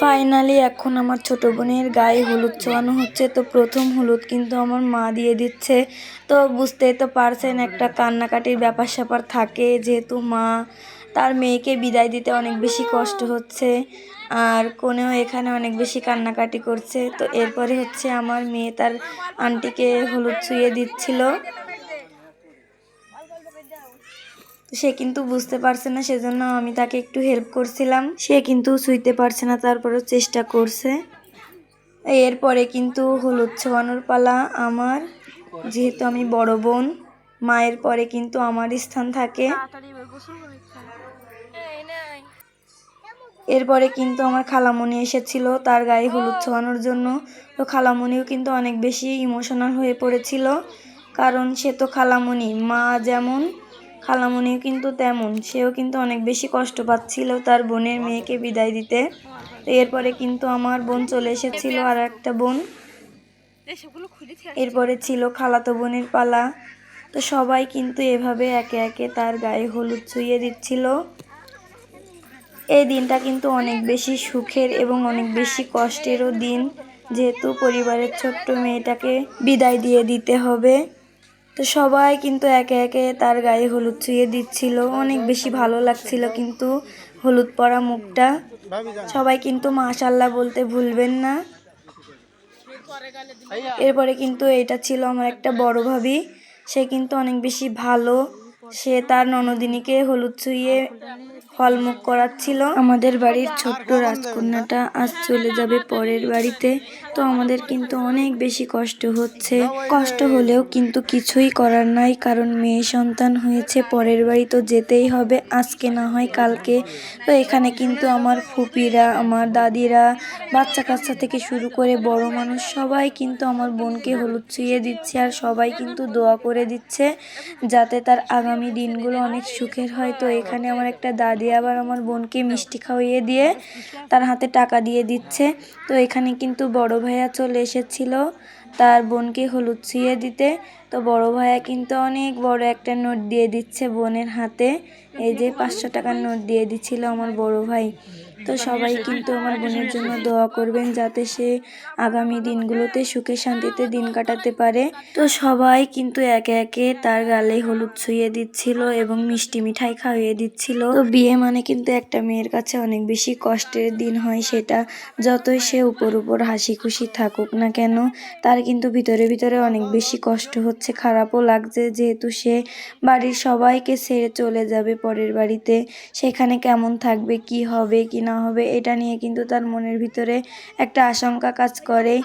Finally এখন আমার ছোট বোনের গায়ে হলুদ ছোঁয়ানো হচ্ছে। তো প্রথম হলুদ কিন্তু আমার মা দিয়ে দিচ্ছে। তো বুঝতেই তো পারছেন একটা কান্নাকাটির ব্যাপার স্যাপার থাকে, যেহেতু মা তার মেয়েকে বিদায় দিতে অনেক বেশি কষ্ট হচ্ছে, আর কোনেও এখানে অনেক বেশি কান্নাকাটি করছে। তো এরপরে হচ্ছে আমার মেয়ে তার আন্টিকে হলুদ ছুঁয়ে দিচ্ছিল। সে কিন্তু বুঝতে পারছে না, সেজন্য আমি তাকে একটু হেল্প করছিলাম। সে কিন্তু ছুঁইতে পারছে না, তারপরেও চেষ্টা করছে। এরপরে কিন্তু হলুদ ছোঁয়ানোর পালা আমার, যেহেতু আমি বড় বোন, মায়ের পরে কিন্তু আমার স্থান থাকে। এরপরে কিন্তু আমার খালামণি এসেছিল তার গায়ে হলুদ ছোঁয়ানোর জন্য। তো খালামণিও কিন্তু অনেক বেশি ইমোশনাল হয়ে পড়েছিল, কারণ সে তো খালামণি, মা যেমন খালামণিও কিন্তু তেমন। সেও কিন্তু অনেক বেশি কষ্ট পাচ্ছিল তার বোনের মেয়েকে বিদায় দিতে। তো এরপরে কিন্তু আমার বোন চলে এসেছিল, আর একটা বোন। এরপরে ছিল খালাতো বোনের পালা। তো সবাই কিন্তু এভাবে একে একে তার গায়ে হলুদ ছুঁয়ে দিচ্ছিল। এই দিনটা কিন্তু অনেক বেশি সুখের এবং অনেক বেশি কষ্টেরও দিন, যেহেতু পরিবারের ছোট্ট মেয়েটাকে বিদায় দিয়ে দিতে হবে। তো সবাই কিন্তু একে একে তার গায়ে হলুদ ছুঁয়ে দিচ্ছিল। অনেক বেশি ভালো লাগছিল কিন্তু হলুদ পরা মুখটা। সবাই কিন্তু মাশাআল্লাহ বলতে ভুলবেন না। এরপরে কিন্তু এটা ছিল আমার একটা বড় ভাবি। সে কিন্তু অনেক বেশি ভালো। সে তার ননদিনীকে হলুদ ছুঁয়ে ফলমুখ করাচ্ছিল। আমাদের বাড়ির ছোট্ট রাজকন্যাটা আজ চলে যাবে পরের বাড়িতে। তো আমাদের কিন্তু অনেক বেশি কষ্ট হচ্ছে। কষ্ট হলেও কিন্তু কিছুই করার নাই, কারণ মেয়ে সন্তান হয়েছে, পরের বাড়ি তো যেতেই হবে, আজকে না হয় কালকে। তো এখানে কিন্তু আমার ফুপিরা, আমার দাদিরা, বাচ্চা কাচ্চা থেকে শুরু করে বড় মানুষ সবাই কিন্তু আমার বোনকে হলুদ ছুঁয়ে দিচ্ছে, আর সবাই কিন্তু দোয়া করে দিচ্ছে যাতে তার আগামী দিনগুলো অনেক সুখের হয়। তো এখানে আমার একটা দাদি আবার আমার বোনকে মিষ্টি খাওয়িয়ে দিয়ে তার হাতে টাকা দিয়ে দিচ্ছে। তো এখানে কিন্তু বড় ভাইয়া চলে এসেছিল তার বোনকে হলুদ ছুঁয়ে দিতে। তো বড় ভাইয়া কিন্তু অনেক বড় একটা নোট দিয়ে দিচ্ছে বোনের হাতে। এই যে 500 টাকার নোট দিয়ে দিচ্ছিল আমার বড় ভাই। তো সবাই কিন্তু আমার বোনের জন্য দোয়া করবেন যাতে সে আগামী দিনগুলোতে সুখে শান্তিতে দিন কাটাতে পারে। তো সবাই কিন্তু একে একে তার গালে হলুদ ছুঁয়ে দিচ্ছিল এবং মিষ্টি মিঠাই খাইয়ে দিচ্ছিল। তো বিয়ে মানে কিন্তু একটা মেয়ের কাছে অনেক বেশি কষ্টের দিন হয়, সেটা যতই সে উপর উপর হাসি খুশি থাকুক না কেন, তার কিন্তু ভিতরে ভিতরে অনেক বেশি কষ্ট হচ্ছে, খারাপও লাগছে, যেহেতু সে বাড়ির সবাইকে ছেড়ে চলে যাবে পরের বাড়িতে। সেখানে কেমন থাকবে, কি হবে কি না হবে, এটা নিয়ে কিন্তু তার মনের ভিতরে একটা আশঙ্কা কাজ করে।